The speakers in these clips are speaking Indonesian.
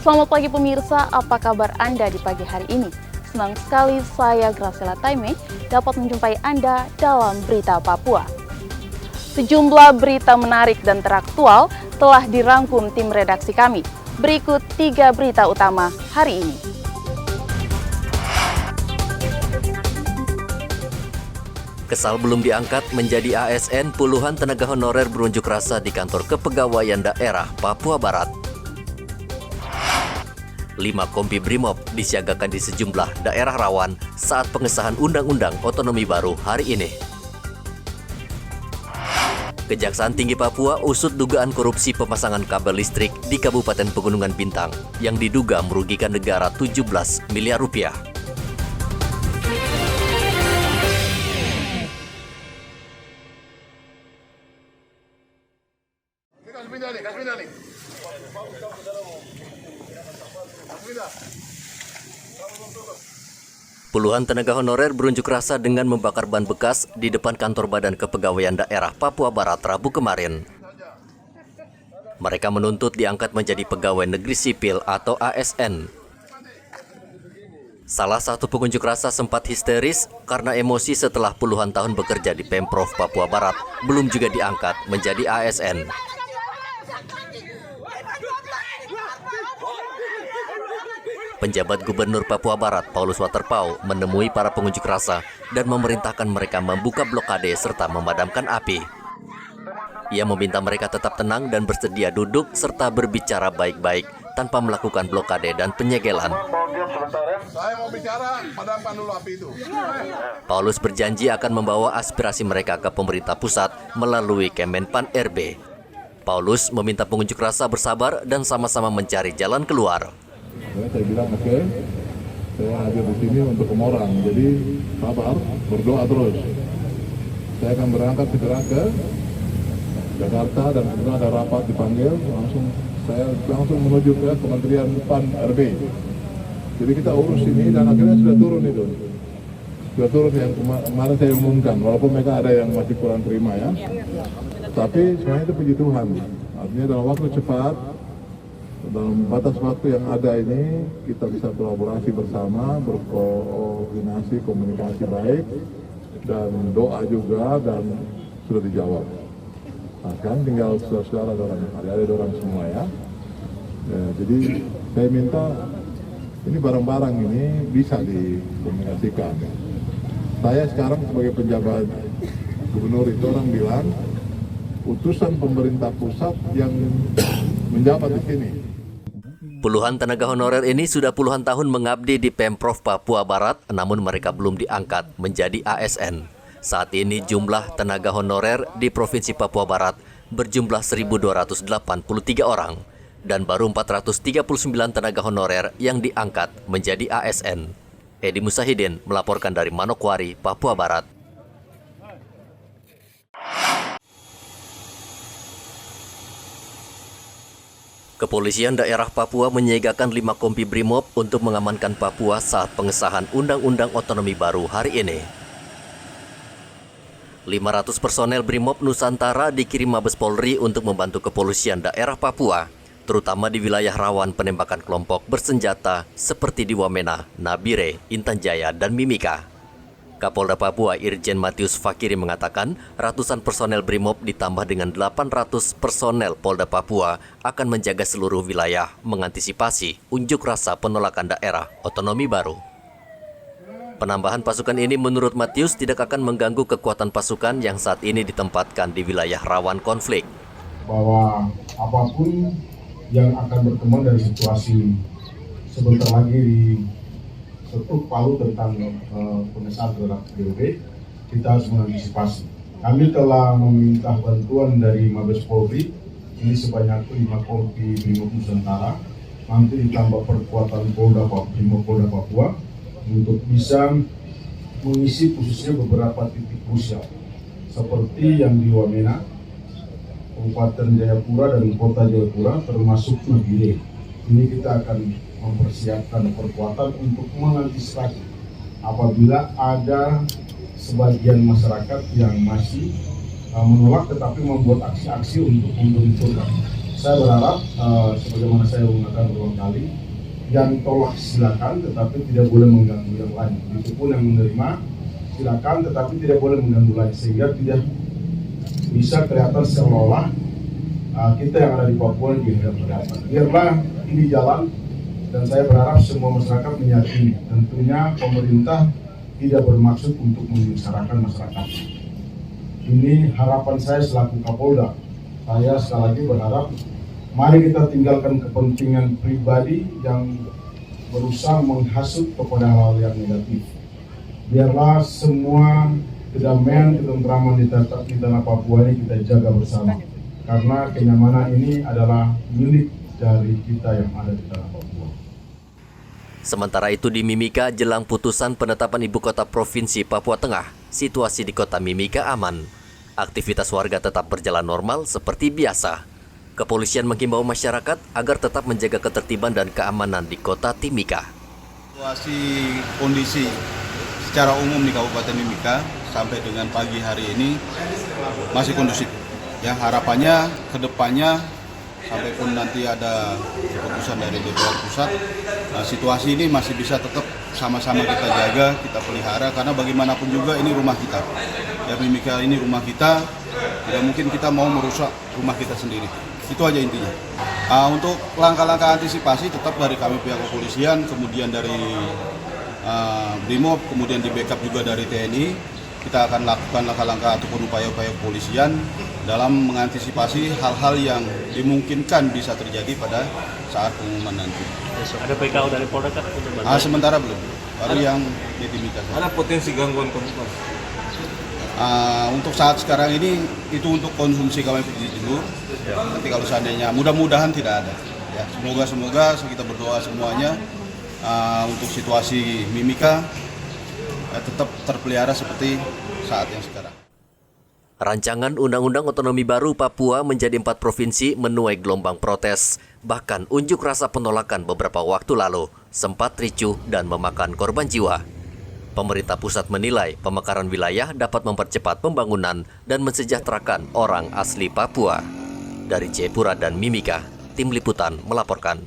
Selamat pagi pemirsa, apa kabar Anda di pagi hari ini? Senang sekali saya Graciela Taime dapat menjumpai Anda dalam Berita Papua. Sejumlah berita menarik dan teraktual telah dirangkum tim redaksi kami. Berikut 3 berita utama hari ini. Kesal belum diangkat menjadi ASN, puluhan tenaga honorer berunjuk rasa di kantor kepegawaian daerah Papua Barat. 5 kompi Brimob disiagakan di sejumlah daerah rawan saat pengesahan Undang-Undang Otonomi Baru hari ini. Kejaksaan Tinggi Papua usut dugaan korupsi pemasangan kabel listrik di Kabupaten Pegunungan Bintang yang diduga merugikan negara 17 miliar rupiah. Puluhan tenaga honorer berunjuk rasa dengan membakar ban bekas di depan kantor Badan Kepegawaian Daerah Papua Barat Rabu kemarin. Mereka menuntut diangkat menjadi pegawai negeri sipil atau ASN. Salah satu pengunjuk rasa sempat histeris karena emosi setelah puluhan tahun bekerja di Pemprov Papua Barat belum juga diangkat menjadi ASN. Penjabat Gubernur Papua Barat, Paulus Waterpauw, menemui para pengunjuk rasa dan memerintahkan mereka membuka blokade serta memadamkan api. Ia meminta mereka tetap tenang dan bersedia duduk serta berbicara baik-baik tanpa melakukan blokade dan penyegelan. Saya mau bicara, padamkan dulu api itu. Paulus berjanji akan membawa aspirasi mereka ke pemerintah pusat melalui Kemenpan RB. Paulus meminta pengunjuk rasa bersabar dan sama-sama mencari jalan keluar. Saya bilang oke, saya hadir di sini untuk Kemorang, jadi sabar, berdoa terus. Saya akan berangkat segera ke Jakarta dan kemudian ada rapat dipanggil, saya langsung menuju ke Kementerian PAN RB. Jadi kita urus ini dan akhirnya sudah turun itu. Sudah turun yang kemarin saya umumkan, walaupun mereka ada yang masih kurang terima ya. Tapi sebenarnya itu puji Tuhan, artinya dalam waktu cepat, dalam batas waktu yang ada ini kita bisa kolaborasi bersama, berkoordinasi, komunikasi baik, dan doa juga, dan sudah dijawab. Nah, kan tinggal saudara-saudara, adik-adik orang semua ya. Jadi saya minta ini barang-barang ini bisa dikomunikasikan. Saya sekarang sebagai penjabat gubernur itu orang bilang utusan pemerintah pusat yang menjabat di sini. Puluhan tenaga honorer ini sudah puluhan tahun mengabdi di Pemprov Papua Barat, namun mereka belum diangkat menjadi ASN. Saat ini jumlah tenaga honorer di Provinsi Papua Barat berjumlah 1.283 orang, dan baru 439 tenaga honorer yang diangkat menjadi ASN. Edi Musahidin melaporkan dari Manokwari, Papua Barat. Kepolisian daerah Papua menyiagakan 5 kompi Brimob untuk mengamankan Papua saat pengesahan Undang-Undang Otonomi Baru hari ini. 500 personel Brimob Nusantara dikirim Mabes Polri untuk membantu kepolisian daerah Papua, terutama di wilayah rawan penembakan kelompok bersenjata seperti di Wamena, Nabire, Intan Jaya, dan Mimika. Kapolda Papua Irjen Matius Fakiri mengatakan ratusan personel Brimob ditambah dengan 800 personel Polda Papua akan menjaga seluruh wilayah mengantisipasi unjuk rasa penolakan daerah otonomi baru. Penambahan pasukan ini menurut Matius tidak akan mengganggu kekuatan pasukan yang saat ini ditempatkan di wilayah rawan konflik. Bahwa apapun yang akan berkembang dari situasi sebentar lagi di ketuk palu tentang pengesahan terhadap BOP, kita harus mengantisipasi. Kami telah meminta bantuan dari Mabes Polri, ini sebanyak 5 kompi Brimob Nusantara, nanti ditambah perkuatan Polda Papua untuk bisa mengisi khususnya beberapa titik krusial, seperti yang di Wamena, Kabupaten Jayapura dan Kota Jayapura, termasuk Nabire. Ini kita akan mempersiapkan perkuatan untuk mengantisipasi apabila ada sebagian masyarakat yang masih menolak tetapi membuat aksi-aksi untuk membenturkan saya berharap sebagaimana saya mengatakan berulang kali, yang tolak silakan tetapi tidak boleh mengganggu yang lain. Itu pun yang menerima silakan tetapi tidak boleh mengganggu lain, sehingga tidak bisa kelihatan seolah-olah kita yang ada di Papua tidak kelihatan. Biarlah ini jalan, dan saya berharap semua masyarakat meyakini. Tentunya pemerintah tidak bermaksud untuk membicarakan masyarakat. Ini harapan saya selaku Kapolda. Saya sekali lagi berharap, mari kita tinggalkan kepentingan pribadi yang berusaha menghasut kepada hal-hal yang negatif. Biarlah semua kedamaian, ketentraman di tanah Papua ini kita jaga bersama. Karena kenyamanan ini adalah milik dari kita yang ada di tanah Papua. Sementara itu di Mimika, jelang putusan penetapan ibu kota provinsi Papua Tengah, situasi di kota Mimika aman. Aktivitas warga tetap berjalan normal seperti biasa. Kepolisian menghimbau masyarakat agar tetap menjaga ketertiban dan keamanan di kota Timika. Situasi kondisi secara umum di Kabupaten Mimika sampai dengan pagi hari ini masih kondusif. Ya, harapannya ke depannya sampai pun nanti ada keputusan dari DPR pusat, situasi ini masih bisa tetap sama-sama kita jaga, kita pelihara, karena bagaimanapun juga ini rumah kita. Ya, Mimika ini rumah kita, tidak mungkin kita mau merusak rumah kita sendiri. Itu aja intinya. Untuk langkah-langkah antisipasi tetap dari kami pihak kepolisian, kemudian dari BRIMOB, kemudian di backup juga dari TNI. Kita akan lakukan langkah-langkah ataupun upaya-upaya kepolisian dalam mengantisipasi hal-hal yang dimungkinkan bisa terjadi pada saat pengumuman nanti. Ada PKU dari Polda kan? Sementara belum, baru yang di Timika. Ada potensi gangguan komunikasi? Untuk saat sekarang ini itu untuk konsumsi kami pergi dulu. Nanti kalau seandainya, mudah-mudahan tidak ada. Ya, semoga kita berdoa semuanya untuk situasi Mimika tetap terpelihara seperti saat yang sekarang. Rancangan Undang-Undang Otonomi Baru Papua menjadi 4 provinsi menuai gelombang protes. Bahkan unjuk rasa penolakan beberapa waktu lalu sempat ricuh dan memakan korban jiwa. Pemerintah pusat menilai pemekaran wilayah dapat mempercepat pembangunan dan mensejahterakan orang asli Papua. Dari Jayapura dan Mimika, Tim Liputan melaporkan.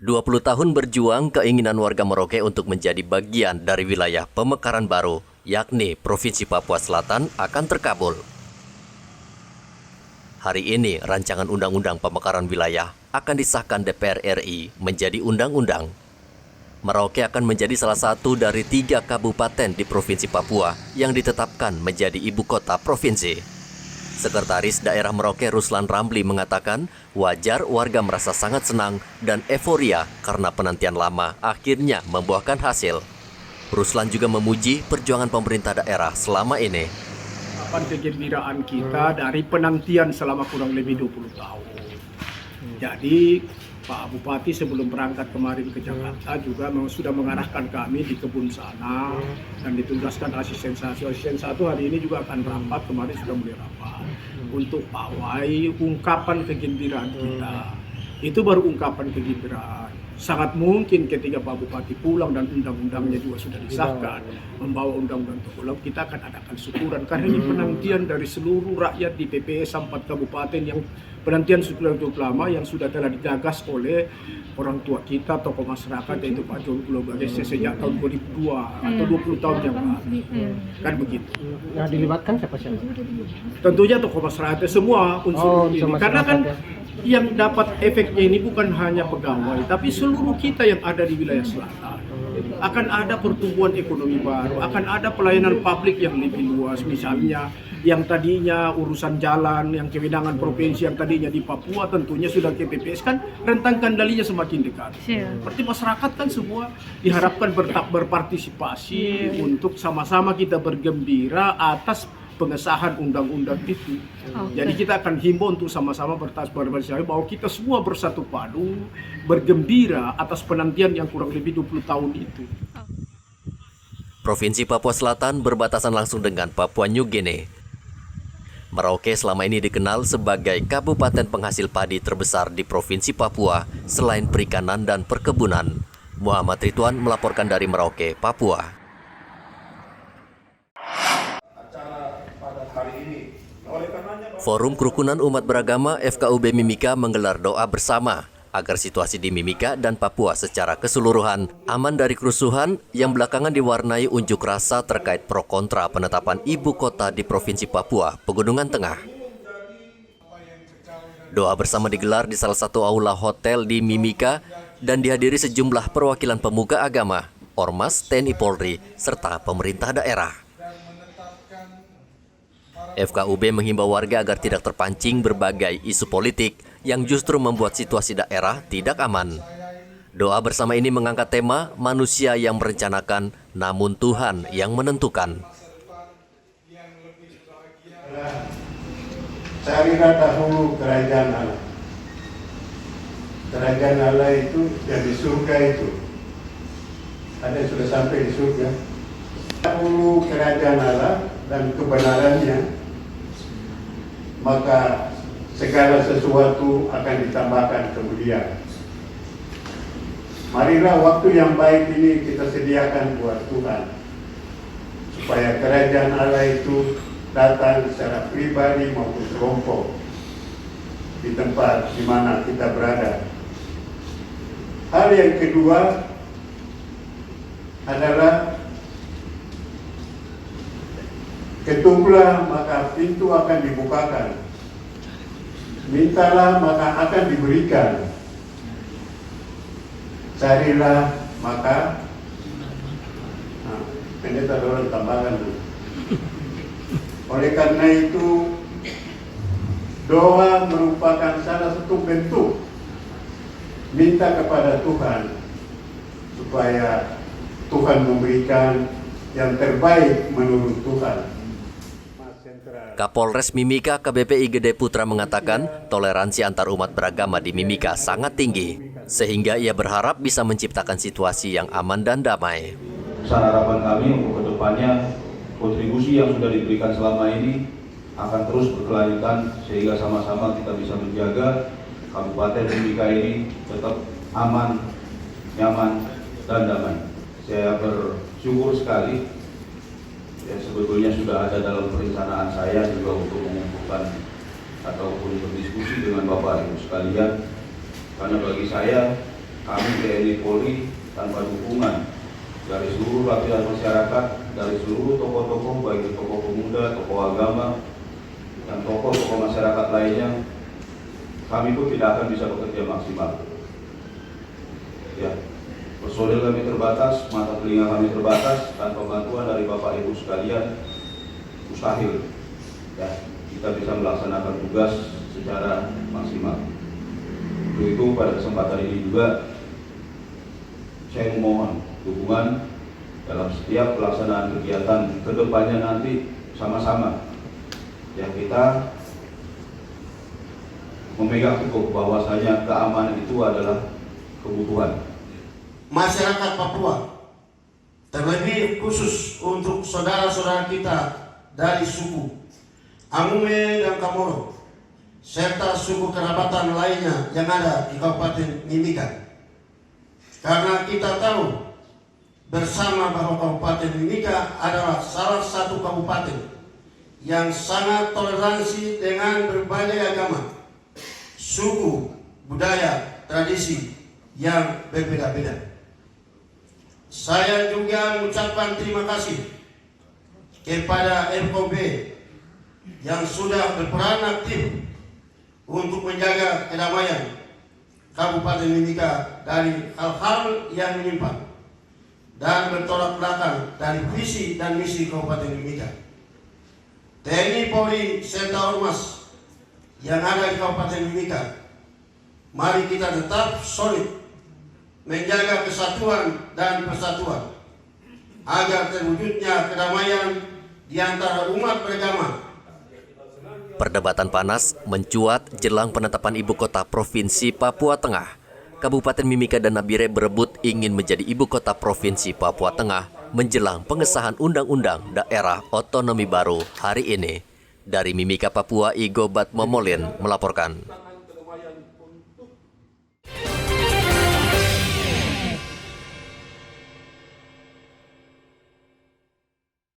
20 tahun berjuang, keinginan warga Merauke untuk menjadi bagian dari wilayah pemekaran baru, yakni Provinsi Papua Selatan, akan terkabul. Hari ini, rancangan Undang-Undang Pemekaran Wilayah akan disahkan DPR RI menjadi undang-undang. Merauke akan menjadi salah satu dari 3 kabupaten di Provinsi Papua yang ditetapkan menjadi ibu kota provinsi. Sekretaris Daerah Merauke Ruslan Ramli mengatakan wajar warga merasa sangat senang dan euforia karena penantian lama akhirnya membuahkan hasil. Ruslan juga memuji perjuangan pemerintah daerah selama ini. Kegembiraan kita dari penantian selama kurang lebih 20 tahun. Jadi Pak Bupati sebelum berangkat kemarin ke Jakarta juga sudah mengarahkan kami di kebun sana dan ditugaskan asisten 1. Asisten 1 hari ini juga akan rapat, kemarin sudah mulai rapat untuk pawai ungkapan kegembiraan kita. Itu baru ungkapan kegembiraan. Sangat mungkin ketika Pak Bupati pulang dan undang-undangnya juga sudah disahkan, membawa undang-undang pulang, kita akan adakan syukuran. Karena ini penantian dari seluruh rakyat di PPS 4 kabupaten yang penantian sudah cukup lama, yang sudah telah digagas oleh orang tua kita, tokoh masyarakat, yaitu Pak John Kulogades sejak tahun 2002 atau 20 tahun yang lalu. Kan begitu. Yang dilibatkan siapa? Tentunya tokoh masyarakat, semua unsur ini. Karena kan yang dapat efeknya ini bukan hanya pegawai, tapi seluruh kita yang ada di wilayah selatan. Akan ada pertumbuhan ekonomi baru, akan ada pelayanan publik yang lebih luas. Misalnya yang tadinya urusan jalan, yang kewenangan provinsi yang tadinya di Papua tentunya sudah ke PPS, kan rentang kendalinya semakin dekat. Berarti masyarakat kan semua diharapkan berpartisipasi untuk sama-sama kita bergembira atas pengesahan undang-undang itu. Jadi kita akan himbau untuk sama-sama berpartisipasi bahwa kita semua bersatu padu, bergembira atas penantian yang kurang lebih 20 tahun itu. Provinsi Papua Selatan berbatasan langsung dengan Papua New Guinea. Merauke selama ini dikenal sebagai kabupaten penghasil padi terbesar di Provinsi Papua selain perikanan dan perkebunan. Muhammad Ridwan melaporkan dari Merauke, Papua. Forum Kerukunan Umat Beragama FKUB Mimika menggelar doa bersama agar situasi di Mimika dan Papua secara keseluruhan aman dari kerusuhan yang belakangan diwarnai unjuk rasa terkait pro kontra penetapan ibu kota di Provinsi Papua Pegunungan Tengah. Doa bersama digelar di salah satu aula hotel di Mimika dan dihadiri sejumlah perwakilan pemuka agama, Ormas, TNI Polri, serta pemerintah daerah. FKUB menghimbau warga agar tidak terpancing berbagai isu politik yang justru membuat situasi daerah tidak aman. Doa bersama ini mengangkat tema manusia yang merencanakan, namun Tuhan yang menentukan. Carilah dahulu kerajaan Allah. Kerajaan Allah itu yang di surga itu. Ada yang sudah sampai di surga. Dahulu kerajaan Allah dan kebenarannya, maka segala sesuatu akan ditambahkan kemudian. Marilah waktu yang baik ini kita sediakan buat Tuhan, supaya kerajaan Allah itu datang secara pribadi maupun kelompok di tempat di mana kita berada. Hal yang kedua adalah ketuklah maka pintu akan dibukakan, mintalah maka akan diberikan, carilah maka pendeta dorong tambahkan dulu. Oleh karena itu doa merupakan salah satu bentuk minta kepada Tuhan supaya Tuhan memberikan yang terbaik menurut Tuhan. Kapolres Mimika KBPI Gede Putra mengatakan toleransi antar umat beragama di Mimika sangat tinggi, sehingga ia berharap bisa menciptakan situasi yang aman dan damai. Besar harapan kami untuk kedepannya kontribusi yang sudah diberikan selama ini akan terus berkelanjutan sehingga sama-sama kita bisa menjaga Kabupaten Mimika ini tetap aman, nyaman, dan damai. Saya bersyukur sekali. Ya, sebetulnya sudah ada dalam perencanaan saya juga untuk mengumpulkan ataupun berdiskusi dengan Bapak Ibu sekalian, karena bagi saya kami TNI Polri tanpa dukungan dari seluruh lapisan masyarakat, dari seluruh tokoh-tokoh, baik tokoh pemuda, tokoh agama, dan tokoh-tokoh masyarakat lainnya, kami pun tidak akan bisa bekerja maksimal. Ya. Personil kami terbatas, mata telinga kami terbatas, tanpa bantuan dari Bapak Ibu sekalian, mustahil ya, kita bisa melaksanakan tugas secara maksimal. Untuk itu pada kesempatan ini juga saya memohon dukungan dalam setiap pelaksanaan kegiatan kedepannya nanti sama-sama ya, kita memegang teguh bahwasanya keamanan itu adalah kebutuhan masyarakat Papua, terlebih khusus untuk saudara-saudara kita dari suku Amume dan Kamoro, serta suku kerabatan lainnya yang ada di Kabupaten Mimika. Karena kita tahu bersama bahwa Kabupaten Mimika adalah salah satu kabupaten yang sangat toleransi dengan berbagai agama, suku, budaya, tradisi yang berbeda-beda. Saya juga mengucapkan terima kasih kepada FKUB yang sudah berperan aktif untuk menjaga kedamaian Kabupaten Mimika dari hal-hal yang menyimpang dan bertolak belakang dari visi dan misi Kabupaten Mimika. TNI Polri serta Ormas yang ada di Kabupaten Mimika, mari kita tetap solid menjaga kesatuan dan persatuan agar terwujudnya kedamaian di antara umat beragama. Perdebatan panas mencuat jelang penetapan ibu kota Provinsi Papua Tengah. Kabupaten Mimika dan Nabire berebut ingin menjadi ibu kota Provinsi Papua Tengah menjelang pengesahan Undang-Undang Daerah Otonomi Baru hari ini. Dari Mimika, Papua, Igo Bat Momolin melaporkan.